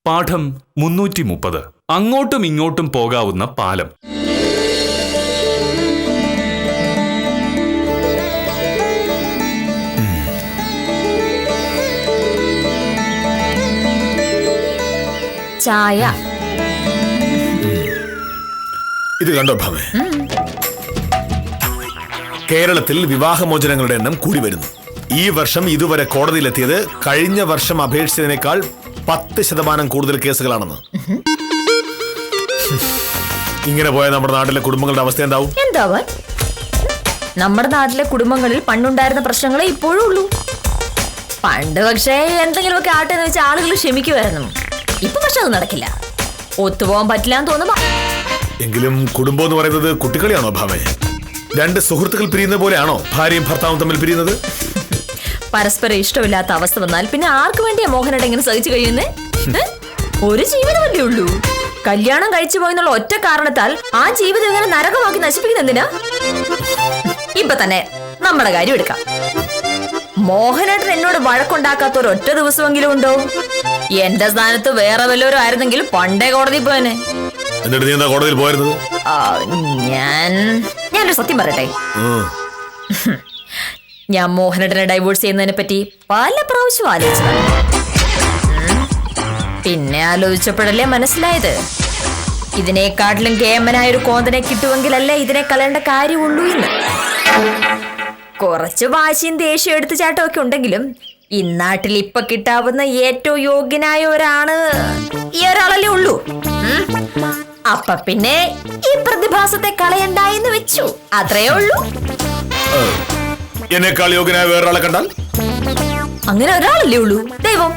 പാഠം 330. അങ്ങോട്ടും ഇങ്ങോട്ടും പോകാവുന്ന പാലം. ചായ. ഇത് കണ്ടോ ഭാമേ, കേരളത്തിൽ വിവാഹമോചനങ്ങളുടെ എണ്ണം കൂടി വരുന്നു. ഈ വർഷം ഇതുവരെ കോടതിയിലെത്തിയത് കഴിഞ്ഞ വർഷം അപേക്ഷിച്ചതിനേക്കാൾ 10% കൂടുതൽ കേസുകളാണെന്ന്. ഇങ്ങനെ പോയാൽ നമ്മുടെ നാട്ടിലെ കുടുംബങ്ങളുടെ അവസ്ഥ എന്താവും? എന്താവാൻ? നമ്മുടെ നാട്ടിലെ കുടുംബങ്ങളിൽ പണ്ടുണ്ടായിരുന്ന പ്രശ്നങ്ങളെ ഇപ്പോഴും ഉള്ളൂ. പണ്ട് പക്ഷേ എന്തെങ്കിലുമൊക്കെ ആട്ടെ എന്ന് വെച്ചാൽ ആളുകൾ ക്ഷമിക്കുമായിരുന്നു. ഇപ്പൊ പക്ഷെ അത് നടക്കില്ല. ഒത്തുപോകാൻ പറ്റില്ല എന്ന് തോന്നുമ്പോ. എങ്കിലും കുടുംബം എന്ന് പറയുന്നത് കുട്ടികളിയാണോ ഭാമേ? രണ്ട് സുഹൃത്തുക്കൾ പിരിയുന്ന പോലെയാണോ ഭാര്യയും ഭർത്താവും തമ്മിൽ പിരിയുന്നത്? പരസ്പരം ഇഷ്ടമില്ലാത്ത അവസ്ഥ വന്നാൽ പിന്നെ ആർക്ക് വേണ്ടിയാ മോഹനേട്ട ഇങ്ങനെ സഹിച്ചു കഴിയുന്നേ? ഒരു ജീവിതമല്ലേ ഉള്ളൂ. കല്യാണം കഴിച്ചു പോയെന്നുള്ള ഒറ്റ കാരണത്താൽ ആ ജീവിതം ഇങ്ങനെ നരകമാക്കി നശിപ്പിക്കുന്ന എന്തിനാ? ഇപ്പൊ തന്നെ നമ്മുടെ കാര്യം എടുക്കാം. മോഹനേട്ടൻ എന്നോട് വഴക്കുണ്ടാക്കാത്ത ഒരു ഒറ്റ ദിവസമെങ്കിലും ഉണ്ടോ? എന്റെ സ്ഥാനത്ത് വേറെ വല്ലവരും ആയിരുന്നെങ്കിൽ പണ്ടേ കോടതി പോയനെ. എന്നിട്ട് നീ എന്താ കോടതിയിൽ പോയിരുന്നത്? ഞാനൊരു സത്യം പറയട്ടെ. ഞാൻ മോഹനേട്ടനെ ഡൈവോഴ്സ് ചെയ്യുന്നതിനെ പറ്റി പല പ്രാവശ്യം ആലോചിച്ചതാണ്. പിന്നെ ആലോചിച്ചപ്പോഴല്ലേ മനസ്സിലായത്, ഇതിനെക്കാട്ടിലും കേമനായൊരു കോന്തനെ കിട്ടുമെങ്കിലല്ലേ ഇതിനെ കളയേണ്ട കാര്യമുള്ളൂ എന്ന്. കുറച്ച് വാശിയും ദേഷ്യം എടുത്തുചാട്ടമൊക്കെ ഉണ്ടെങ്കിലും ഇന്നാട്ടിൽ ഇപ്പൊ കിട്ടാവുന്ന ഏറ്റവും യോഗ്യനായ ഈ ഒരാളല്ലേ ഉള്ളൂ. അപ്പൊ പിന്നെ ഈ പ്രതിഭാസത്തെ കളയണ്ടായെന്ന് വെച്ചു, അത്രേ ഉള്ളൂ. എന്നെക്കാൾ യോഗ്യനായ വേറൊരാളെ കണ്ടാൽ? അങ്ങനെ ഒരാളല്ലേ ഉള്ളൂ, ദൈവം.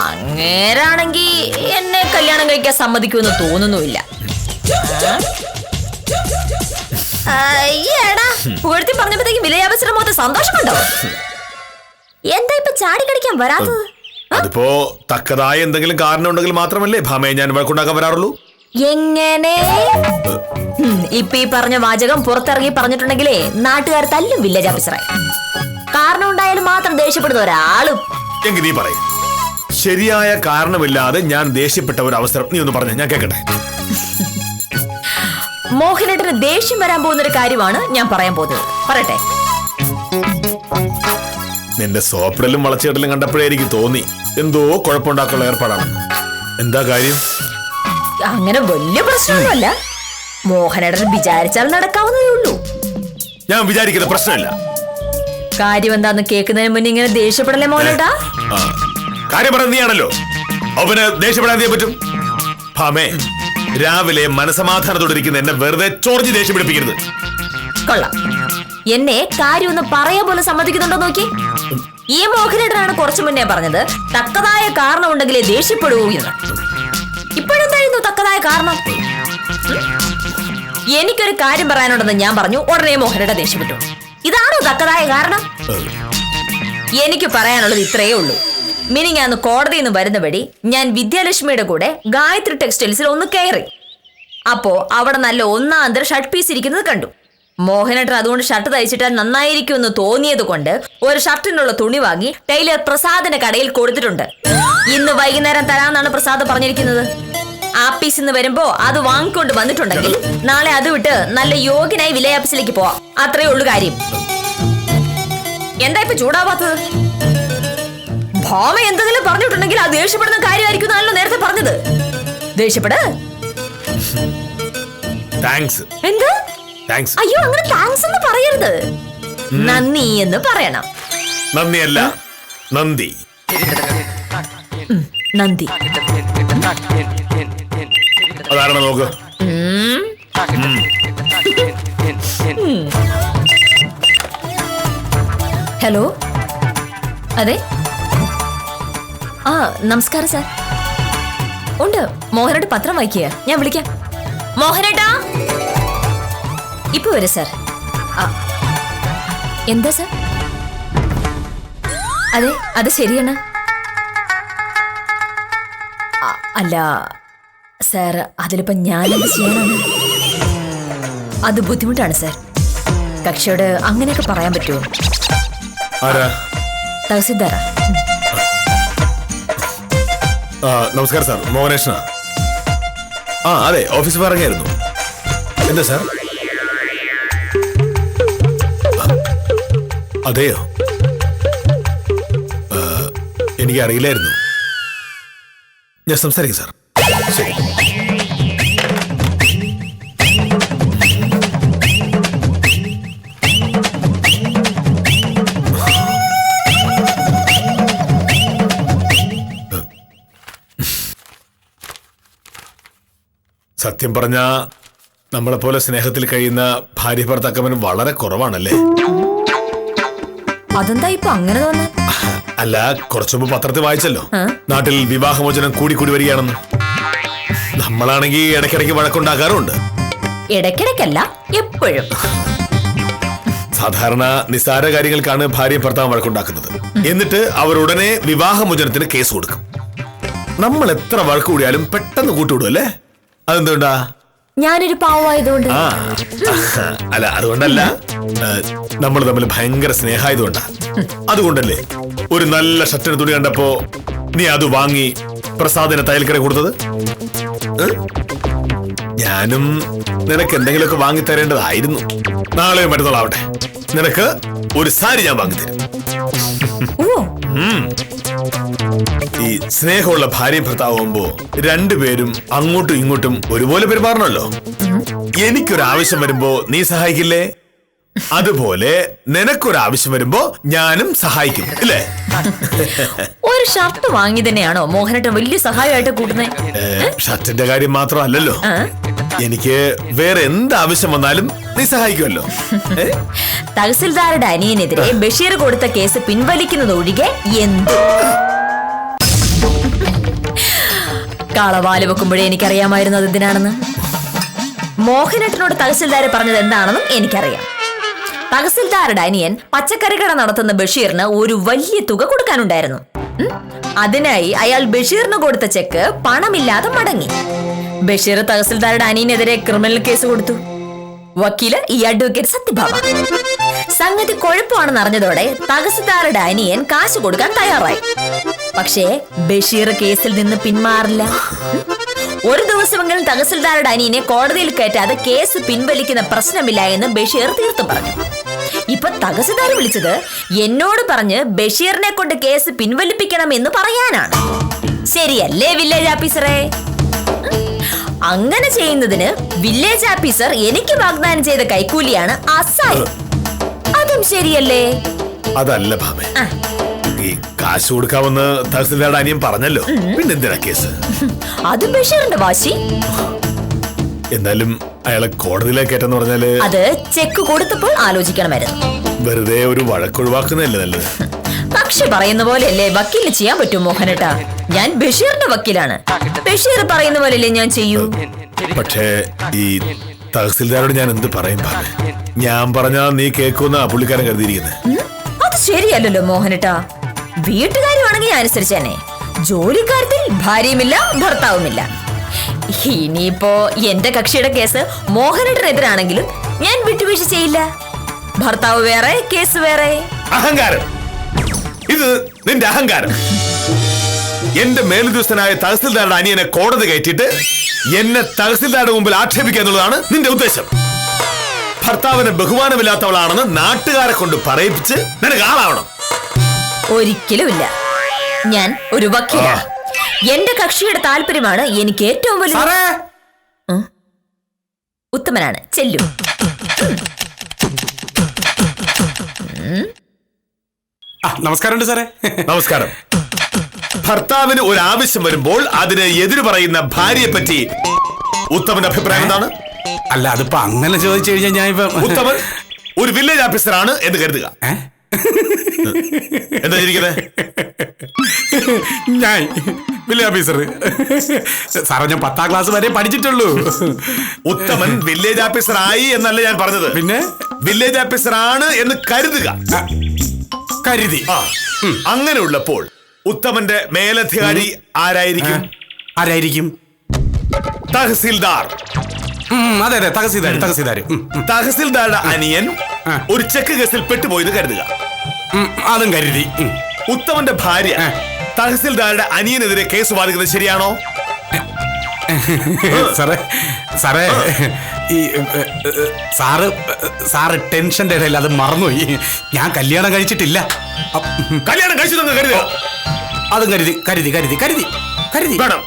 അങ്ങേരാണെങ്കി എന്നെ കല്യാണം കഴിക്കാൻ സമ്മതിക്കുമെന്ന് തോന്നുന്നുമില്ല. അയ്യടാ, പുകഴ്ത്തി പറഞ്ഞപ്പോഴത്തേക്കും വിലയാവസരം മൊത്തം സന്തോഷമുണ്ടോ? എന്താ ഇപ്പൊ ചാടിക്കടിക്കാൻ വരാത്തത്? അതിപ്പോ തക്കതായ എന്തെങ്കിലും കാരണം ഉണ്ടെങ്കിൽ മാത്രമല്ലേ ഭാമയെ ഞാൻ വഴക്കുണ്ടാക്കാൻ വരാറുള്ളൂ. എങ്ങനെ? ഇപ്പൊ ഈ പറഞ്ഞ വാചകം പുറത്തിറങ്ങി പറഞ്ഞിട്ടുണ്ടെങ്കിലേ നാട്ടുകാർ തല്ലും വില്ലേജ് ഓഫീസറായി. കാരണം ഉണ്ടായാലും മാത്രം ദേഷ്യപ്പെടുന്ന ഒരാളും. എങ്കിൽ നീ പറയും, ശരിയായ കാരണമില്ലാതെ ഞാൻ ദേഷ്യപ്പെട്ട ഒരു അവസരം നീ ഒന്ന് പറഞ്ഞ ഞാൻ കേൾക്കട്ടെ. മോഹനേട്ടന് ദേഷ്യം വരാൻ പോകുന്ന ഒരു കാര്യമാണ് ഞാൻ പറയാൻ പോകുന്നത്. പറയട്ടെ. നിന്റെ സോപ്പിടലും വളച്ചിടലും കണ്ടപ്പോഴേ എനിക്ക് തോന്നി എന്തോ കുഴപ്പമുണ്ടാക്കാനുള്ള ഏർപ്പാടാണ്. എന്താ കാര്യം? അങ്ങനെ വലിയ പ്രശ്നമൊന്നുമല്ല. മോഹനേട്ടൻ വിചാരിച്ചാൽ നടക്കാവുന്നതേ ഉള്ളൂ. ഞാൻ വിചാരിക്കുന്ന പ്രശ്നമില്ല. കാര്യം എന്താന്ന് കേൾക്കുന്നതിന് മുന്നേ ഇങ്ങനെ ദേഷ്യപ്പെടലേ മോഹനേട്ടാ? കാര്യം പറഞ്ഞ നീയാണല്ലോ, അവന് ദേഷ്യപ്പെടാൻ ചെയ്യാൻ പറ്റും. ഭാമേ, രാവിലെ മനസമാധാനത്തോടിരിക്കുന്ന എന്നെ വെറുതെ ചോർജ് ദേഷ്യം പിടിപ്പിക്കരുത്. കൊള്ളാം. എന്നെ കാര്യം ഒന്ന് പറയാ പോലെ സമ്മതിക്കുന്നുണ്ടോ നോക്കി. ഈ മോഹനേട്ടനാണ് കുറച്ചു മുന്നേ പറഞ്ഞത് തക്കതായ കാരണം ഉണ്ടെങ്കിലേ ദേഷ്യപ്പെടൂ എന്ന്. ഇപ്പോഴെന്തായിരുന്നു തക്കതായ കാരണം? എനിക്കൊരു കാര്യം പറയാനുണ്ടെന്ന് ഞാൻ പറഞ്ഞു, ഉടനെ മോഹനേട്ടൻ ദേഷ്യപ്പെട്ടു. ഇതാണോ തക്കതായ കാരണം? എനിക്ക് പറയാനുള്ളത് ഇത്രയേ ഉള്ളൂ. മിനിങ്ങാന്ന് കോടതിയിൽ നിന്ന് വരുന്ന വഴി ഞാൻ വിദ്യാലക്ഷ്മിയുടെ കൂടെ ഗായത്രി ടെക്സ്റ്റൈൽസിൽ ഒന്ന് കയറി. അപ്പോ അവിടെ നല്ല ഒന്നാന്തര ഷർട്ട് പീസ് ഇരിക്കുന്നത് കണ്ടു. മോഹനേട്ടൻ അതുകൊണ്ട് ഷർട്ട് തയ്ച്ചിട്ടാൽ നന്നായിരിക്കുമെന്ന് തോന്നിയത് കൊണ്ട് ഒരു ഷർട്ടിനുള്ള തുണി വാങ്ങി ടൈലർ പ്രസാദിന്റെ കടയിൽ കൊടുത്തിട്ടുണ്ട്. ഇന്ന് വൈകുന്നേരം തരാമെന്നാണ് പ്രസാദ് പറഞ്ഞിരിക്കുന്നത്. ആപ്പീസിൽ നിന്ന് വരുമ്പോ അത് വാങ്ങിക്കൊണ്ട് വന്നിട്ടുണ്ടെങ്കിൽ നാളെ അത് വിട്ട് നല്ല യോഗ്യനായി വിലയാപ്പീസിലേക്ക് പോവാം. അത്രേ ഉള്ളു കാര്യം. എന്താ ഇപ്പൊ ചൂടാവാത്തത്? ഭാമ എന്തെങ്കിലും പറഞ്ഞിട്ടുണ്ടെങ്കിൽ അത് ദേഷ്യപ്പെടുന്ന കാര്യമായിരിക്കും എന്നാണല്ലോ നേരത്തെ പറഞ്ഞത്. ദേഷ്യപ്പെട്. എന്ത്? അയ്യോ, അങ്ങനെ താങ്ക്സ് എന്ന് പറയരുത്, നന്ദി എന്ന് പറയണം. നന്ദിയല്ല, നന്ദി. നന്ദി. അതാരണ നോക്ക്. ഹലോ, അതെ. നമസ്കാരം സാർ. ഉണ്ട്, മോഹനേട്ട പത്രം വായിക്കുക, ഞാൻ വിളിക്കാം. മോഹനേട്ടാ, ഇപ്പൊ വരെ സാർ. എന്താ സാർ? അതെ, അത് ശരിയാണ്. അല്ല സാർ, അതിലിപ്പോ ഞാനെന്ത് ചെയ്യാനാണ്? അത് ബുദ്ധിമുട്ടാണ് സാർ. കക്ഷിയോട് അങ്ങനെയൊക്കെ പറയാൻ പറ്റുമോ? തഹസിൽദാരാ. നമസ്കാരം സാർ, മോഹനേഷനാ. അതെ, ഓഫീസിൽ ഇറങ്ങിയായിരുന്നു. എന്താ സാർ? അതെയോ, എനിക്ക് അറിയില്ലായിരുന്നു. ഞാൻ സംസാരിക്കും സാർ. ശരി. സത്യം പറഞ്ഞ നമ്മളെ പോലെ സ്നേഹത്തിൽ കഴിയുന്ന ഭാര്യ ഭർത്താക്കന്മാരും വളരെ കുറവാണല്ലേ? അതെന്താ ഇപ്പൊ അങ്ങനെ തോന്നുന്നു? അല്ല, കുറച്ചു മുമ്പ് പത്രത്തിൽ വായിച്ചല്ലോ, നാട്ടിൽ വിവാഹമോചനം കൂടി വരികയാണെന്ന്. നമ്മളാണെങ്കിൽ ഇടയ്ക്കിടയ്ക്ക് വഴക്കുണ്ടാക്കാറുണ്ട്. ഇടയ്ക്കിടയ്ക്കല്ല, എപ്പോഴും. സാധാരണ നിസ്സാര കാര്യങ്ങൾക്കാണ് ഭാര്യയും ഭർത്താവും വഴക്കുണ്ടാക്കുന്നത്. എന്നിട്ട് അവർ ഉടനെ വിവാഹമോചനത്തിന് കേസ് കൊടുക്കും. നമ്മൾ എത്ര വഴക്ക് കൂടിയാലും പെട്ടെന്ന് കൂട്ടുവിടും അല്ലേ? അതെന്തുകൊണ്ടാ? ഞാനൊരു പാവമായതുകൊണ്ട്. അല്ല, അതുകൊണ്ടല്ല, നമ്മൾ തമ്മിൽ ഭയങ്കര സ്നേഹമായതുകൊണ്ടാ. അതുകൊണ്ടല്ലേ ഒരു നല്ല ഷർട്ടിന് തുണി കണ്ടപ്പോ നീ അത് വാങ്ങി പ്രസാദിനെ തയ്യൽക്കട കൊടുത്തത്? ഞാനും നിനക്ക് എന്തെങ്കിലുമൊക്കെ വാങ്ങി തരേണ്ടതായിരുന്നു. നാളെയോ മറ്റന്നാളാവട്ടെ നിനക്ക് ഒരു സാരി ഞാൻ വാങ്ങിത്തരും. ഈ സ്നേഹമുള്ള ഭാര്യയും ഭർത്താവുമ്പോ രണ്ടുപേരും അങ്ങോട്ടും ഇങ്ങോട്ടും ഒരുപോലെ പെരുമാറണമല്ലോ. എനിക്കൊരാവശ്യം വരുമ്പോ നീ സഹായിക്കില്ലേ? അതുപോലെ നിനക്കൊരാവശ്യം വരുമ്പോ ഞാനും സഹായിക്കും, ഇല്ലേ? ഒരു ഷർട്ട് വാങ്ങി തന്നെയാണോ മോഹനേട്ടൻ വലിയ സഹായമായിട്ട് കൂട്ടുന്നത്? ഷർട്ടിന്റെ കാര്യം മാത്രമല്ലല്ലോ, എനിക്ക് വേറെ എന്ത് ആവശ്യം വന്നാലും നീ സഹായിക്കുമല്ലോ. തഹസിൽദാരുടെ അനിയനെതിരെ ബഷീർ കൊടുത്ത കേസ് പിൻവലിക്കുന്നത് ഒഴികെ എന്ത്? കളവാല് വെക്കുമ്പോഴേ എനിക്കറിയാമായിരുന്നു അത് എന്തിനാണെന്ന്. മോഹനേട്ടനോട് തഹസിൽദാർ പറഞ്ഞത് എന്താണെന്നും എനിക്കറിയാം. തഹസിൽദാരുടെ അനിയൻ പച്ചക്കറി കട നടത്തുന്ന ബഷീറിന് ഒരു വലിയ തുക കൊടുക്കാനുണ്ടായിരുന്നു. അതിനായി അയാൾ ബഷീറിന് കൊടുത്ത ചെക്ക് പണമില്ലാതെ മടങ്ങി. ബഷീർ തഹസിൽദാരുടെ അനിയനെതിരെ ക്രിമിനൽ കേസ് കൊടുത്തു. വക്കീല് ഈ അഡ്വക്കേറ്റ് സത്യഭാമ. സംഗതി കുഴപ്പമാണെന്ന് അറിഞ്ഞതോടെ തഹസിൽദാരുടെ അനിയൻ കാശ് കൊടുക്കാൻ തയ്യാറായി. പക്ഷേ ബഷീർ കേസിൽ നിന്ന് പിന്മാറില്ല. ഒരു ദിവസമെങ്കിലും തഹസിൽദാരുടെ അനിയനെ കോടതിയിൽ കയറ്റാതെ കേസ് പിൻവലിക്കുന്ന പ്രശ്നമില്ല എന്ന് ബഷീർ തീർത്തും പറഞ്ഞു. ഇപ്പൊ തഹസിൽദാർ വിളിച്ചത് എന്നോട് പറഞ്ഞ് ബഷീറിനെ കൊണ്ട് കേസ് പിൻവലിപ്പിക്കണം എന്ന് പറയാനാണ്. ശരിയല്ലേ വില്ലേജ് ഓഫീസറെ? അങ്ങനെ ചെയ്യുന്നതിന് വില്ലേജ് ഓഫീസർ എനിക്ക് വാഗ്ദാനം ചെയ്ത കൈക്കൂലിയാണ് അസായം. അതും ശരിയല്ലേ? അതല്ല ഭാമേ, ഈ കാശ് കൊടുക്കാമെന്ന് തഹസിൽദാരുടെ അനിയൻ പറഞ്ഞല്ലോ, പിന്നെന്തിനാ കേസ്? അത് ബഷീറിന്റെ വാശി. എന്നാലും അയാളെ കോടതിയിലേക്ക് കയറ്റെന്ന് പറഞ്ഞാല് അത് ചെക്ക് കൊടുത്തപ്പോൾ ആലോചിക്കണമായിരുന്നു. വെറുതെ ഒരു വഴക്കൊഴിവാക്കുന്നതല്ലേ നല്ലത്. പക്ഷെ പറയുന്ന പോലെയല്ലേ വക്കീലിന് ചെയ്യാൻ പറ്റൂ മോഹനേട്ടാ? ഞാൻ ബഷീറിന്റെ വക്കീലാണ്. ബഷീർ പറയുന്ന പോലെയല്ലേ ഞാൻ ചെയ്യൂ. പക്ഷേ ഈ തഹസിൽദാരോട് ഞാൻ എന്ത് പറയും ഭാമേ? ഞാൻ പറഞ്ഞാ നീ കേൾക്കുന്ന പുള്ളിക്കാരൻ കരുതിയിരിക്കുന്നത്. അത് ശരിയല്ലല്ലോ മോഹനേട്ടാ. വീട്ടുകാരുമാണെങ്കിൽ ഞാൻ അനുസരിച്ചേനെ. ജോലിക്കാര്യത്തിൽ ഭാര്യയുമില്ല ഭർത്താവുമില്ല. ഇനിയിപ്പോ എന്റെ കക്ഷിയുടെ കേസ് മോഹനേട്ടനെതിരാണെങ്കിലും ഞാൻ വിട്ടുവീഴ്ച ചെയ്യില്ല. ഭർത്താവ് വേറെ, കേസ് വേറെ. അഹങ്കാരം, ഇത് നിന്റെ അഹങ്കാരം. എന്റെ മേലുദ്യോഗസ്ഥനായ തഹസിൽദാരുടെ അനിയനെ കോടതി കയറ്റിയിട്ട് എന്നെ തഹസിൽദാരുടെ മുമ്പിൽ ആക്ഷേപിക്കുക എന്നുള്ളതാണ് നിന്റെ ഉദ്ദേശം. ഭർത്താവിന് ബഹുമാനമില്ലാത്തവളാണെന്ന് നാട്ടുകാരെ കൊണ്ട് പറയിപ്പിച്ച് നിനക്ക് ആളാവണം. ഒരിക്കലുമില്ല. ഞാൻ ഒരു വക്കീലാണ്. എന്റെ കക്ഷിയുടെ താല്പര്യമാണ് എനിക്ക് ഏറ്റവും വലിയ. ഉത്തമനാണ്, ചെല്ലു. നമസ്കാരം സാറേ. നമസ്കാരം. ഭർത്താവിന് ഒരു ആവശ്യം വരുമ്പോൾ അതിന് എതിര് പറയുന്ന ഭാര്യയെ പറ്റി ഉത്തമന്റെ അഭിപ്രായം എന്താണ്? അല്ല, അതിപ്പോ അങ്ങനെ ചോദിച്ചു കഴിഞ്ഞാൽ ഞാൻ ഇപ്പൊ ഉത്തമൻ ഒരു വില്ലേജ് ഓഫീസറാണ് എന്ന് കരുതുക. എന്താ ഇരിക്കുന്നത്? ഞാൻ വില്ലേജ് ഓഫീസർ സാറേ, ഞാൻ 10ാം ക്ലാസ് വരെ പഠിച്ചിട്ടുള്ളൂ. ഉത്തമൻ വില്ലേജ് ഓഫീസർ ആയി എന്നല്ല ഞാൻ പറഞ്ഞത്, പിന്നെ വില്ലേജ് ഓഫീസർ ആണ് എന്ന് കരുതുക. കരുതി. അങ്ങനെ ഉള്ളപ്പോൾ ഉത്തമന്റെ മേലധികാരി ആരായിരിക്കും? ആരായിരിക്കും? തഹസിൽദാർ. അതെ അതെ, തഹസിൽദാർ. തഹസിൽദാരുടെ അനിയൻ ഒരു ചെക്ക് കേസിൽ പെട്ടുപോയത് കരുതുക. അതും കരുതി. ഉത്തമന്റെ ഭാര്യ തഹസിൽദാരുടെ അനിയനെതിരെ കേസ് വാദിക്കുന്നത് ശരിയാണോ? സാറേ ഈ സാറ് ടെൻഷന്റെ ഇടയിൽ അത് മറന്നുപോയി. ഞാൻ കല്യാണം കഴിച്ചിട്ടില്ല. കല്യാണം കഴിച്ചു കരുതുക. അതും കരുതി വേണം.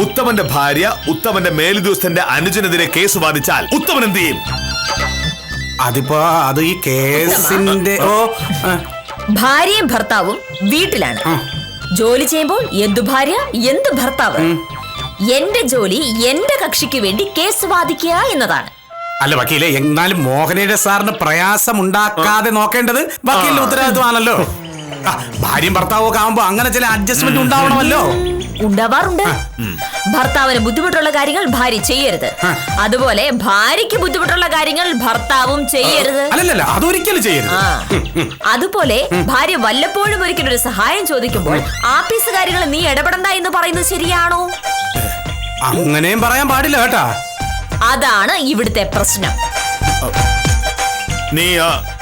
ഉത്തമന്റെ ഭാര്യ ഉത്തമന്റെ മേലുദ്യോഗസ്ഥന്റെ അനുജനെതിരെ കേസ് വാദിച്ചാൽ ഉത്തമൻ എന്ത് ചെയ്യും? അത് ഈ കേസിന്റെ ഭാര്യയും ഭർത്താവും വീട്ടിലാണ്. ജോലി ചെയ്യുമ്പോൾ എന്തു ഭാര്യ എന്ത് ഭർത്താവ്. എന്റെ ജോലി എന്റെ കക്ഷിക്ക് വേണ്ടി കേസ് വാദിക്കുക എന്നതാണ്. അല്ല വക്കീലെ, എന്നാലും മോഹനയുടെ സാറിന് പ്രയാസം ഉണ്ടാക്കാതെ നോക്കേണ്ടത് വക്കീലിന്റെ ഉത്തരവാദിത്വമാണല്ലോ. ഭാര്യയും ഭർത്താവും ഒക്കെ ആവുമ്പോ അങ്ങനെ ചില അഡ്ജസ്റ്റ്മെന്റ് ഉണ്ടാവണമല്ലോ. ഉണ്ടാവാറുണ്ട്. ഭർത്താവിന് ബുദ്ധിമുട്ടുള്ള കാര്യങ്ങൾ ഭാര്യ ചെയ്യരുത്, അതുപോലെ ഭാര്യയ്ക്ക് ബുദ്ധിമുട്ടുള്ള കാര്യങ്ങൾ ഭർത്താവും ചെയ്യരുത്. അല്ലല്ല, അതൊരിക്കലും ചെയ്യരുത്. അതുപോലെ ഭാര്യ വല്ലപ്പോഴും ഒരിക്കലും ഒരു സഹായം ചോദിക്കുമ്പോൾ ആഫീസ് കാര്യങ്ങൾ നീ ഇടപെടണ്ട എന്ന് പറയുന്നത് ശരിയാണോ? അങ്ങനെയും പറയാൻ പാടില്ല കേട്ടാ. അതാണ് ഇവിടുത്തെ പ്രശ്നം. നീ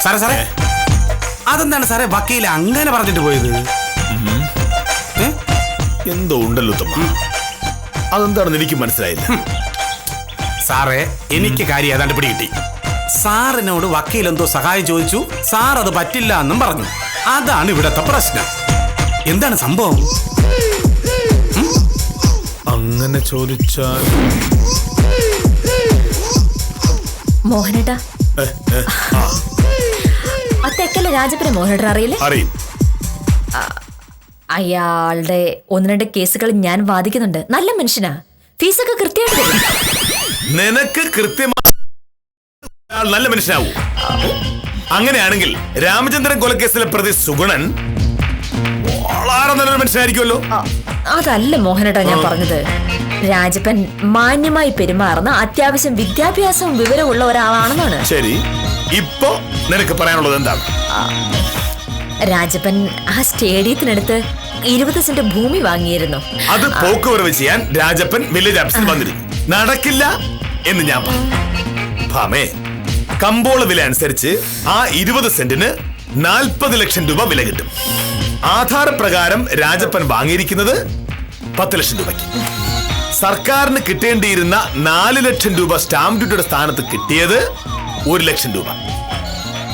സാറേ അതെന്താണ് സാറേ വക്കീൽ അങ്ങനെ പറഞ്ഞിട്ട് പോയത്? എന്തോ ഉണ്ടല്ലോ ഉത്തമ, അതെന്താണെന്ന് എനിക്ക് മനസ്സിലായില്ല. സാറേ എനിക്ക് കാര്യം ഏതാണ്ട് പിടികിട്ടി. സാറിനോട് വക്കീൽ എന്തോ സഹായം ചോദിച്ചു, സാർ അത് പറ്റില്ല എന്നും പറഞ്ഞു. അതാണ് ഇവിടത്തെ പ്രശ്നം. എന്താണ് സംഭവം? അങ്ങനെ ചോദിച്ചാൽ മോഹനേട്ടാ, ആ തെക്കല്ല രാജപ്പനെ മോഹനേട്ടൻ അറിയില്ലേ? അറിയും. അയാളുടെ 1-2 കേസുകൾ ഞാൻ വാദിക്കുന്നുണ്ട്. നല്ല മനുഷ്യനാ, ഫീസൊക്കെ കൃത്യമായിട്ട് തരും. നിനക്ക് കൃത്യമായി നല്ല മനുഷ്യനാവൂ. അങ്ങനെയാണെങ്കിൽ രാമചന്ദ്രൻ കൊലക്കേസിലെ പ്രതി സുഗുണൻ വളരെ നല്ലൊരു മനുഷ്യനായിരിക്കുമല്ലോ. അതല്ല മോഹനേട്ടാ ഞാൻ പറഞ്ഞത്. രാജപ്പൻ മാന്യമായി പെരുമാറുന്ന അത്യാവശ്യം വിദ്യാഭ്യാസവും വിവരമുള്ള ഒരാളാണെന്നാണ്. ശരി, ഇപ്പോ നിനക്ക് പറയാനുള്ളത് എന്താണ്? രാജപ്പൻ ആ സ്റ്റേഡിയത്തിനടുത്ത് 20 സെന്റ് ഭൂമി വാങ്ങിയിരുന്നു. അത് പോക്കുവരവ് ചെയ്യാൻ രാജപ്പൻ വില്ലേജ് ഓഫീസിൽ വന്നിരുന്നു. നടക്കില്ല എന്ന് ഞാൻ പറഞ്ഞു. ഭാമേ, കമ്പോള വില അനുസരിച്ച് ആ 20 സെന്റിന് 40 ലക്ഷം രൂപ വില കിട്ടും. ആധാര പ്രകാരം രാജപ്പൻ വാങ്ങിയിരിക്കുന്നത് 10 ലക്ഷം രൂപയ്ക്ക്. സർക്കാരിന് കിട്ടേണ്ടിയിരുന്ന 4 ലക്ഷം രൂപ സ്റ്റാമ്പ് ഡ്യൂട്ടിയുടെ സ്ഥാനത്ത് കിട്ടിയത് 1 ലക്ഷം രൂപ.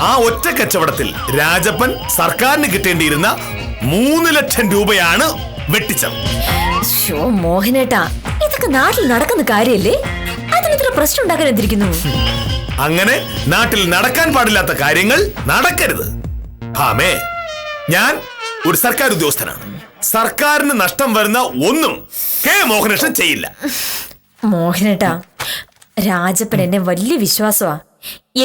ആ ഒറ്റ കച്ചവടത്തിൽ രാജപ്പൻ സർക്കാരിന് കിട്ടേണ്ടിയിരുന്ന 3 ലക്ഷം രൂപയാണ് വെട്ടിച്ചത്. മോഹനേട്ടാ, ഇതൊക്കെ നാട്ടിൽ നടക്കുന്ന കാര്യല്ലേ? അതിനെത്ര പ്രശ്നം ഉണ്ടാക്കാൻ എന്തിരിക്കുന്നു? അങ്ങനെ നാട്ടിൽ നടക്കാൻ പാടില്ലാത്ത കാര്യങ്ങൾ നടക്കരുത്. ഭാമേ, ഞാൻ ഒരു സർക്കാർ ഉദ്യോഗസ്ഥനാണ്. സർക്കാരിന് നഷ്ടം വരുന്ന ഒന്നും കെ മോഹനേഷൻ ചെയ്യില്ല. മോഹനേട്ടാ, രാജപ്പൻ എന്നെ വലിയ വിശ്വാസമാ.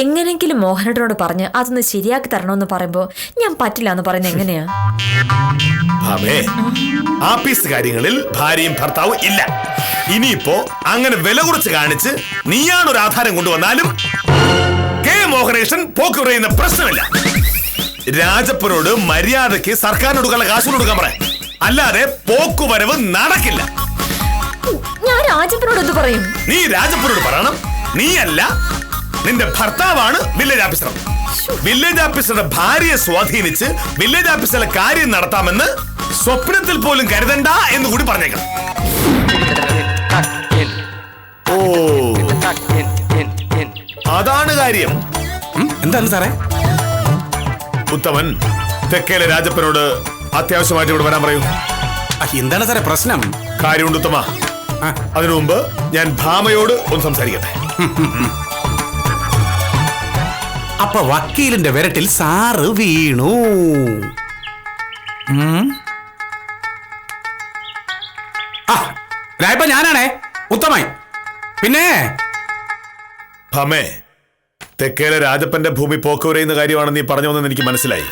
എങ്ങനെങ്കിലും മോഹനേട്ടനോട് പറഞ്ഞ് അതൊന്ന് ശരിയാക്കി തരണമെന്ന് പറയുമ്പോ ഞാൻ പറ്റില്ല എന്ന് പറയുന്നത് എങ്ങനെയാ? ഭാമേ, ആഫീസ് കാര്യങ്ങളിൽ ഭാര്യയും ഭർത്താവും ഇല്ല. ഇനിയിപ്പോ അങ്ങനെ വില കുറച്ച് കാണിച്ച് നീയാണൊരു ആധാരം കൊണ്ടുവന്നാലും കെ മോഹനേഷൻ പോക്ക് പറയുന്ന പ്രശ്നമില്ല. രാജപ്പനോട് മര്യാദയ്ക്ക് സർക്കാരിനോടുള്ള കാശ് കൊടുക്കാൻ പറയാം, അല്ലാതെ പോക്കുവരവ് നടക്കില്ല. ഞാൻ രാജപ്പനോട് എന്ത് പറയും? നീ രാജപ്പനോട് പറയണം, നീയല്ല നിന്റെ ഭർത്താവാണ് വില്ലേജ് ഓഫീസർ. വില്ലേജ് ഓഫീസറുടെ ഭാര്യയെ സ്വാധീനിച്ച് വില്ലേജ് ഓഫീസറിലെ കാര്യം നടത്താമെന്ന് സ്വപ്നത്തിൽ പോലും കരുതണ്ട എന്ന് കൂടി പറഞ്ഞേക്കണം. ഓ, അതാണ് കാര്യം. എന്താണ് സാറേ? ഉത്തമൻ, തെക്കേലെ രാജപ്പനോട് അത്യാവശ്യമായിട്ട് ഇവിടെ വരാൻ പറയൂ. എന്താണ് സാറേ പ്രശ്നം? കാര്യമുണ്ട് ഉത്തമ. അതിനു മുമ്പ് ഞാൻ ഭാമയോട് ഒന്ന് സംസാരിക്കട്ടെ. അപ്പൊ വക്കീലിന്റെ വിരട്ടിൽ സാറ് വീണു. രായപ്പ, ഞാനാണേ ഉത്തമായി. പിന്നെ ഭാമേ, തെക്കേലെ രാജപ്പന്റെ ഭൂമി പോക്കുവരയുന്ന കാര്യമാണെന്ന് നീ പറഞ്ഞു വന്നെന്ന് എനിക്ക് മനസ്സിലായി.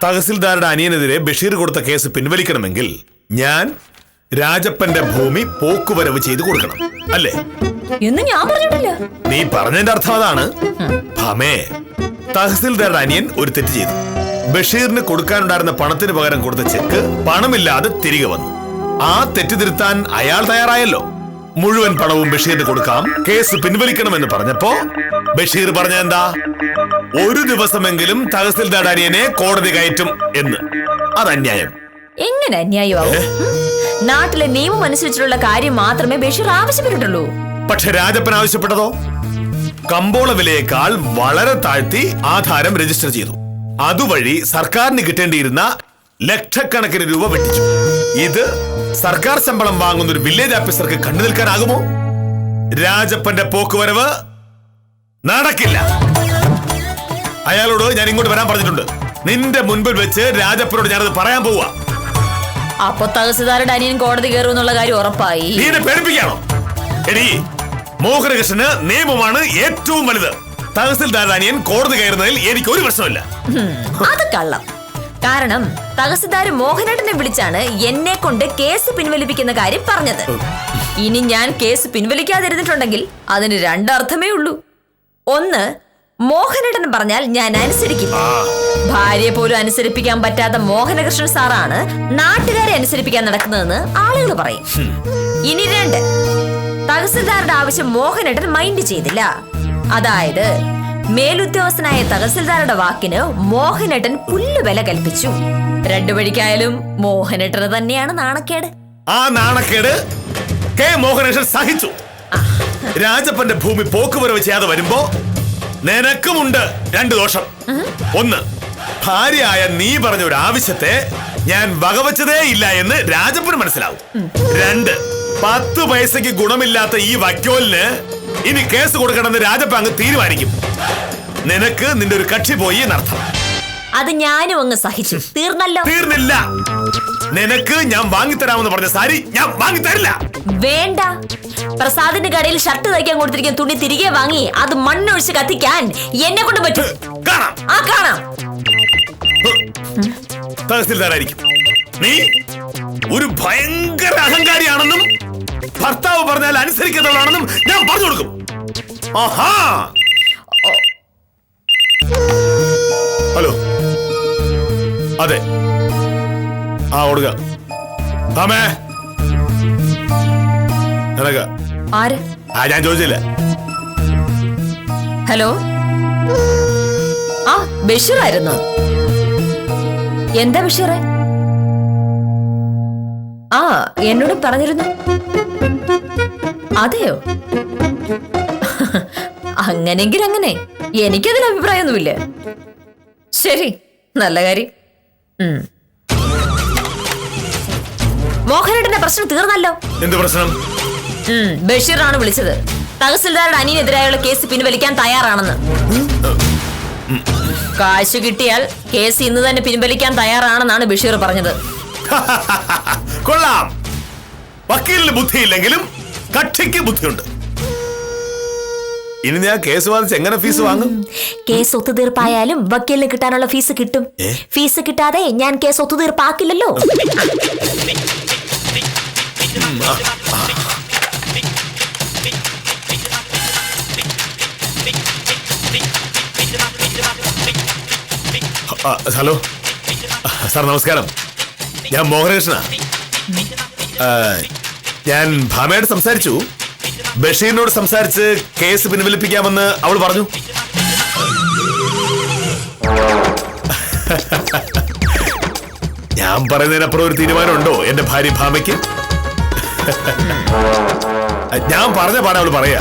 തഹസിൽദാരുടെ അനിയനെതിരെ ബഷീർ കൊടുത്ത കേസ് പിൻവലിക്കണമെങ്കിൽ ഞാൻ രാജപ്പന്റെ ഭൂമി പോക്കുവരവ് ചെയ്ത് കൊടുക്കണം, അല്ലേ? എന്ന് ഞാൻ പറഞ്ഞിട്ടില്ല. നീ പറഞ്ഞതിന്റെ അർത്ഥം അതാണ്. ഭാമേ, തഹസിൽദാരുടെ അനിയൻ ഒരു തെറ്റ് ചെയ്തു. ബഷീറിന് കൊടുക്കാനുണ്ടായിരുന്ന പണത്തിന് പകരം കൊടുത്ത ചെക്ക് പണമില്ലാതെ തിരികെ വന്നു. ആ തെറ്റ് തിരുത്താൻ അയാൾ തയ്യാറായല്ലോ. മുഴുവൻ പണവും ബഷീറിന് കൊടുക്കാം, കേസ് പിൻവലിക്കണമെന്ന് പറഞ്ഞപ്പോ ബഷീർ പറഞ്ഞ എന്താ? ഒരു ദിവസമെങ്കിലും തഹസിൽദാർ അനിയനെ കോടതി കയറ്റും എന്ന്. അത് അന്യായം. എങ്ങനെ അന്യായമാവും? നാട്ടിലെ നിയമം അനുസരിച്ചുള്ള കാര്യം മാത്രമേ ബഷീർ ആവശ്യപ്പെട്ടിട്ടുള്ളൂ. പക്ഷെ രാജപ്പൻ ആവശ്യപ്പെട്ടതോ കമ്പോള വിലയേക്കാൾ വളരെ താഴ്ത്തി ആധാരം രജിസ്റ്റർ ചെയ്തു. അതുവഴി സർക്കാരിന് കിട്ടേണ്ടിയിരുന്ന ലക്ഷക്കണക്കിന് രൂപ വെട്ടിച്ചു. ഇത് സർക്കാർ ശമ്പളം വാങ്ങുന്ന ഒരു വില്ലേജ് ഓഫീസർക്ക് കണ്ടു നിൽക്കാനാകുമോ? രാജപ്പന്റെ പോക്കുവരവ് നടക്കില്ല. അയാളോട് ഞാൻ ഇങ്ങോട്ട് വരാൻ പറഞ്ഞിട്ടുണ്ട്. നിന്റെ മുൻപിൽ വെച്ച് രാജപ്പനോട് ഞാനത് പറയാൻ പോവാ. അപ്പൊ തഹസിൽദാരുടെ അനിയൻ കോടതി കയറുമെന്നുള്ള കാര്യം ഉറപ്പായി. നീ എന്നെ പേടിപ്പിക്കാണോ? എടീ, മോഹനകൃഷ്ണന് നിയമമാണ് ഏറ്റവും വലുത്. തഹസിൽദാരുടെ അനിയൻ കോടതി കയറുന്നതിൽ എനിക്ക് ഒരു പ്രശ്നമില്ല. അത് കള്ളം. കാരണം തഹസിൽദാർ മോഹനേട്ടനെ വിളിച്ചാണ് എന്നെ കൊണ്ട് കേസ് പിൻവലിപ്പിക്കുന്ന കാര്യം പറഞ്ഞത്. ഇനി ഞാൻ കേസ് പിൻവലിക്കാതിരുന്നിട്ടുണ്ടെങ്കിൽ അതിന് രണ്ടർത്ഥമേ ഉള്ളൂ. ഒന്ന്, മോഹനേട്ടൻ പറഞ്ഞാൽ ഞാൻ അനുസരിക്കും. ഭാര്യയെ പോലും അനുസരിപ്പിക്കാൻ പറ്റാത്ത മോഹനകൃഷ്ണൻ സാറാണ് നാട്ടുകാരെ അനുസരിപ്പിക്കാൻ നടക്കുന്നതെന്ന് ആളുകൾ പറയും. ഇനി രണ്ട്, തഹസിൽദാരുടെ ആവശ്യം മോഹനേട്ടൻ മൈൻഡ് ചെയ്തില്ല. അതായത് മേലുദ്യോഗസ്ഥനായ തഹസിൽദാരുടെ വാക്കിന് മോഹനേട്ടൻ പുല്ലുവില കൽപ്പിച്ചു. രണ്ടു വഴിക്കായാലും മോഹനേട്ടന് തന്നെയാണ് നാണക്കേട്. ആ നാണക്കേട് കെ മോഹനേട്ടൻ സഹിച്ചു. രാജപ്പന്റെ ഭൂമി പോക്കുവരവ് ചെയ്യാതെ വരുമ്പോ നിനക്കുമുണ്ട് രണ്ട് ദോഷം. ഒന്ന്, ഭാര്യയായ നീ പറഞ്ഞ ഒരു ആവശ്യത്തെ ഞാൻ വകവച്ചതേ ഇല്ല എന്ന് രാജപ്പന് മനസ്സിലാവും. രണ്ട്, 10 പൈസയ്ക്ക് ഗുണമില്ലാത്ത ഈ വക്കോലിന് ഇനി കേസ് കൊടുക്കണമെന്ന് രാജപ്പ അങ്ങ് തീരുമാനിക്കും. നിനക്ക് നിന്റെ ഒരു കക്ഷി പോയി എന്നർത്ഥം. അത് ഞാനും അങ്ങ് സഹിച്ചു. തീർന്നല്ലോ. തീർന്നില്ല. നിനക്ക് ഞാൻ വാങ്ങിത്തരാമെന്ന് പറഞ്ഞ സാരി ഞാൻ വാങ്ങിത്തരില്ല. വേണ്ട. പ്രസാദിന്റെ കടയിൽ ഷർട്ട് തയ്ക്കാൻ കൊടുത്തിരിക്കുന്ന തുണി തിരികെ വാങ്ങി അത് മണ്ണൊഴിച്ച് കത്തിക്കാൻ എന്നെ കൊണ്ട് പറ്റും. കാണാം. ആ കാണാം. തഹസിൽദാരായിരിക്കും. നീ ഒരു ഭയങ്കര അഹങ്കാരിയാണെന്നും ഭർത്താവ് പറഞ്ഞാൽ അനുസരിക്കുന്നതാണെന്നും ഞാൻ പറഞ്ഞു കൊടുക്കും. ആഹാ. ഹലോ. അതെ. ആ ഓടുക. ആര്? ഞാൻ ചോദിച്ചില്ല. ഹലോ. ആ ബഷീറായിരുന്നു. എന്താ ബഷീറെ? ആ എന്നോട് പറഞ്ഞിരുന്നു. അതെയോ? അങ്ങനെങ്കിൽ അങ്ങനെ. എനിക്കതിൽ അഭിപ്രായമൊന്നുമില്ല. ശരി, നല്ല കാര്യം. മോഹനേട്ടന്റെ പ്രശ്നം തീർന്നല്ലോ. എന്ത് പ്രശ്നം? ബഷീറാണ് വിളിച്ചത്. തഹസിൽദാരുടെ അനിയനെതിരായുള്ള കേസ് പിൻവലിക്കാൻ തയ്യാറാണെന്ന്. കാശ് കിട്ടിയാൽ കേസ് ഇന്ന് തന്നെ പിൻവലിക്കാൻ തയ്യാറാണെന്നാണ് ബഷീർ പറഞ്ഞത്. കൊള്ളാം. വക്കീലിന് ബുദ്ധിയില്ലെങ്കിലും കക്ഷിക്ക് ബുദ്ധിയുണ്ട്. ഇനി ഞാൻ കേസ് വാദിച്ച് എങ്ങനെ ഫീസ് വാങ്ങും? കേസ് ഒത്തുതീർപ്പായാലും വക്കീലിന് കിട്ടാനുള്ള ഫീസ് കിട്ടും. ഫീസ് കിട്ടാതെ ഞാൻ കേസ് ഒത്തുതീർപ്പാക്കില്ലല്ലോ. ഹലോ സാർ, നമസ്കാരം. ഞാൻ മോഹനകൃഷ്ണ. ഞാൻ ഭാമയോട് സംസാരിച്ചു. ബഷീറിനോട് സംസാരിച്ച് കേസ് പിൻവലിപ്പിക്കാമെന്ന് അവൾ പറഞ്ഞു. ഞാൻ പറയുന്നതിനപ്പുറം ഒരു തീരുമാനമുണ്ടോ എന്റെ ഭാര്യ ഭാമയ്ക്ക്? ഞാൻ പറഞ്ഞ പാടെ അവൾ പറയാ.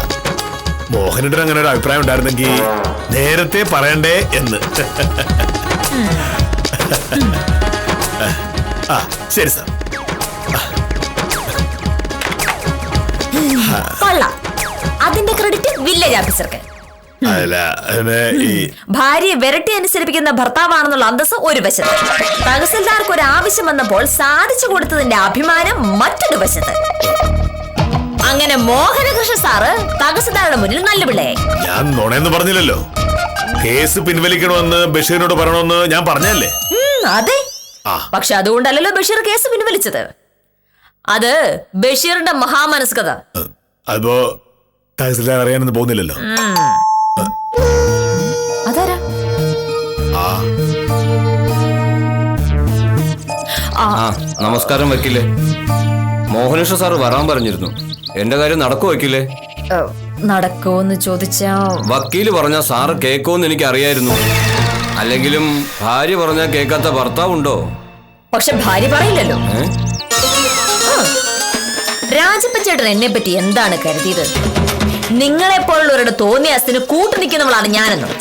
മോഹനേട്ടൻ അങ്ങനെ ഒരു അഭിപ്രായം ഉണ്ടായിരുന്നെങ്കിൽ നേരത്തെ പറയണ്ടേ എന്ന്. ആ ശരി സാർ. അതിന്റെ ക്രെഡിറ്റ് വില്ലേജ് ഓഫീസർക്ക്. അല്ല, ഭാര്യയെ വിരട്ടി അനുസരിപ്പിക്കുന്ന ഭർത്താവാണെന്നുള്ള അന്തസ് ഒരു വശത്ത്, തഹസിൽദാർക്ക് ഒരു ആവശ്യം വന്നപ്പോൾ സാധിച്ചു കൊടുത്തതിന്റെ അഭിമാനം മറ്റൊരു വശത്ത്. അങ്ങനെ മോഹനകൃഷ്ണ സാറ് തഹസിൽദാരുടെ മുന്നിൽ നല്ല പിള്ളയായി. ഞാൻ നുണയെന്ന് പറഞ്ഞില്ലല്ലോ. കേസ് പിൻവലിക്കണമെന്ന് ബഷീറിനോട് പറയണമെന്ന് ഞാൻ പറഞ്ഞല്ലേ? അതെ. പക്ഷെ അതുകൊണ്ടല്ലല്ലോ ബഷീർ കേസ് പിൻവലിച്ചത്. അത് ബഷീറിന്റെ മഹാമനസ്കത. അപ്പോ തഹസിൽദാർ അറിയാനൊന്നും പോകുന്നില്ലല്ലോ. അതാരാ? നമസ്കാരം വക്കീലേ. മോഹനകൃഷ്ണ സാറ് വരാൻ പറഞ്ഞിരുന്നു. എന്റെ കാര്യം നടക്കു വക്കീലേ? നടക്കുമെന്ന് ചോദിച്ചാ വക്കീല് പറഞ്ഞ സാറ് കേക്കോന്ന് എനിക്ക് അറിയായിരുന്നു. അല്ലെങ്കിലും ഭാര്യ പറഞ്ഞാൽ കേൾക്കാത്ത ഭർത്താവുണ്ടോ? പക്ഷെ ഭാര്യ പറയില്ലല്ലോ. രാജപ്പൻ ചേട്ടൻ എന്നെ പറ്റി എന്താണ് കരുതിയത്? നിങ്ങളെപ്പോലുള്ളവരുടെ തോന്നിയാസത്തിന് കൂട്ടു നിൽക്കുന്നവളാണ് ഞാനെന്നും.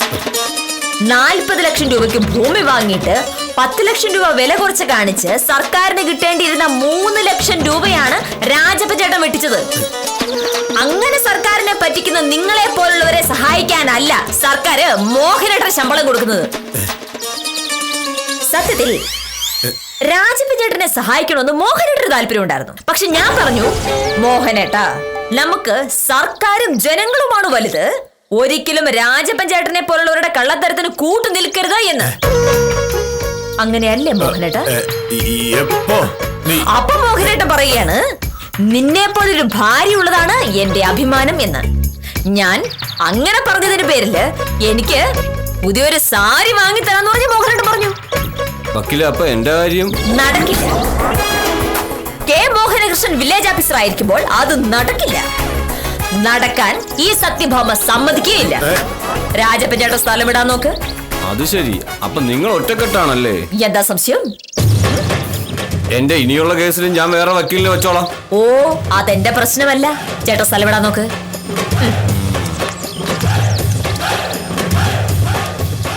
40 ലക്ഷം രൂപയ്ക്ക് ഭൂമി വാങ്ങിയിട്ട് 10 ലക്ഷം രൂപ വില കുറച്ച് കാണിച്ച് സർക്കാരിന് കിട്ടേണ്ടിയിരുന്ന 3 ലക്ഷം രൂപയാണ് രാജപ്പൻ ചേട്ടൻ വെട്ടിച്ചത്. അങ്ങനെ സർക്കാരിനെ പറ്റിക്കുന്ന നിങ്ങളെ പോലുള്ളവരെ സഹായിക്കാനല്ല സർക്കാർ മോഹനേട്ടന് ശമ്പളം കൊടുക്കുന്നത്. സത്യത്തിൽ രാജപ്പൻ ചേട്ടനെ സഹായിക്കണമെന്ന് മോഹനേട്ടന് താല്പര്യം ഉണ്ടായിരുന്നു. പക്ഷെ ഞാൻ പറഞ്ഞു, മോഹനേട്ടാ, നമുക്ക് സർക്കാരും ജനങ്ങളുമാണ് വലുത്. ഒരിക്കലും രാജപ്പൻ ചേട്ടനെ പോലുള്ളവരുടെ കള്ളത്തരത്തിന് കൂട്ടു നിൽക്കരുത് എന്ന്. അങ്ങനെയല്ലേ മോഹനേട്ടാ? അപ്പൊ മോഹനേട്ടൻ പറയുകയാണ്, നിന്നെ പോലൊരു ഭാര്യ ഉള്ളതാണ് എന്റെ അഭിമാനം എന്ന്. ഞാൻ അങ്ങനെ പറഞ്ഞതിന്റെ പേരില് എനിക്ക് പുതിയൊരു സാരി വാങ്ങി തരാന്ന് പറഞ്ഞ് മോഹനേട്ടൻ പറഞ്ഞു. വക്കീല, അപ്പൊ എന്റെ കാര്യം നടക്കില്ല. കെ മോഹനകൃഷ്ണൻ വില്ലേജ് ഓഫീസർ ആയിരിക്കുമ്പോൾ അത് നടക്കില്ല. നടക്കാൻ ഈ സത്യഭാമ സമ്മതിക്കുകയില്ല. രാജപ്പൻ ചേട്ടൻ സ്ഥലം വിടാൻ നോക്ക്. അത് ശരി. അപ്പൊ നിങ്ങൾ ഒറ്റക്കെട്ടാണല്ലേ? എന്താ സംശയം? എന്റെ ഇനിയുള്ള കേസിലും ഞാൻ വേറെ വക്കീലിനെ വെച്ചോളാം. ഓ, അതെന്റെ പ്രശ്നമല്ല. ചേട്ടൻ സ്ഥലം വിടാൻ നോക്ക്.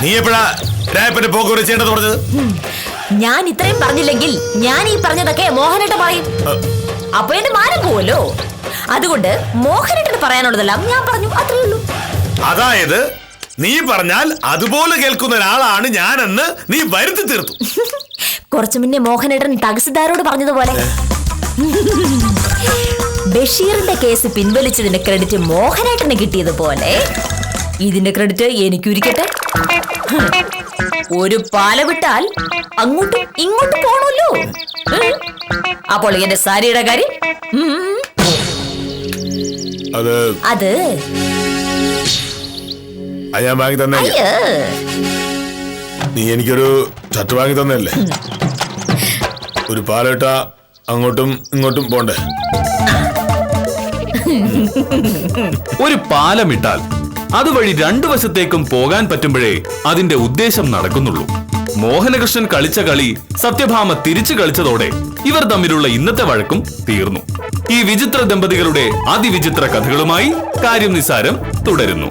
നീ എപ്പോഴാ രായപ്പന്റെ പോക്ക് ചെയ്യേണ്ടത് പറഞ്ഞത്? ഞാൻ ഇത്രയും പറഞ്ഞില്ലെങ്കിൽ ഞാൻ ഈ പറഞ്ഞതൊക്കെ മോഹനേട്ടൻ പറയും. അപ്പൊ എന്റെ മാനം പോവല്ലോ. അതുകൊണ്ട് മോഹനേട്ടന് പറയാനുള്ളതെല്ലാം ഞാൻ പറഞ്ഞു, അത്രേ ഉള്ളൂ. അതായത് നീ പറഞ്ഞാൽ അതുപോലെ കേൾക്കുന്ന ഒരാളാണ് ഞാനെന്ന് നീ വരുത്തി തീർത്തു. കുറച്ചു മുന്നേ മോഹനേട്ടൻ തഹസിൽദാരോട് പറഞ്ഞതുപോലെ ബഷീറിന്റെ കേസ് പിൻവലിച്ചതിന്റെ ക്രെഡിറ്റ് മോഹനേട്ടന് കിട്ടിയതുപോലെ ഇതിന്റെ ക്രെഡിറ്റ് എനിക്കുരിക്കട്ടെ. ഒരു പാല വിട്ടാൽ അങ്ങോട്ടും ഇങ്ങോട്ടും പോണല്ലോ. അപ്പോൾ എന്റെ സാരിയുടെ കാര്യം അത് ഞാൻ വാങ്ങി തന്നെ. നീ എനിക്കൊരു ഷർട്ട് വാങ്ങി തന്നല്ലേ? ഒരു പാലിട്ട അങ്ങോട്ടും ഇങ്ങോട്ടും പോണ്ടേ? ഒരു പാലമിട്ടാൽ അതുവഴി രണ്ടു വശത്തേക്കും പോകാൻ പറ്റുമ്പോഴേ അതിന്റെ ഉദ്ദേശം നടക്കുന്നുള്ളൂ. മോഹനകൃഷ്ണൻ കളിച്ച കളി സത്യഭാമ തിരിച്ചു കളിച്ചതോടെ ഇവർ തമ്മിലുള്ള ഇന്നത്തെ വഴക്കും തീർന്നു. ഈ വിചിത്ര ദമ്പതികളുടെ അതിവിചിത്ര കഥകളുമായി കാര്യം നിസാരം തുടരുന്നു.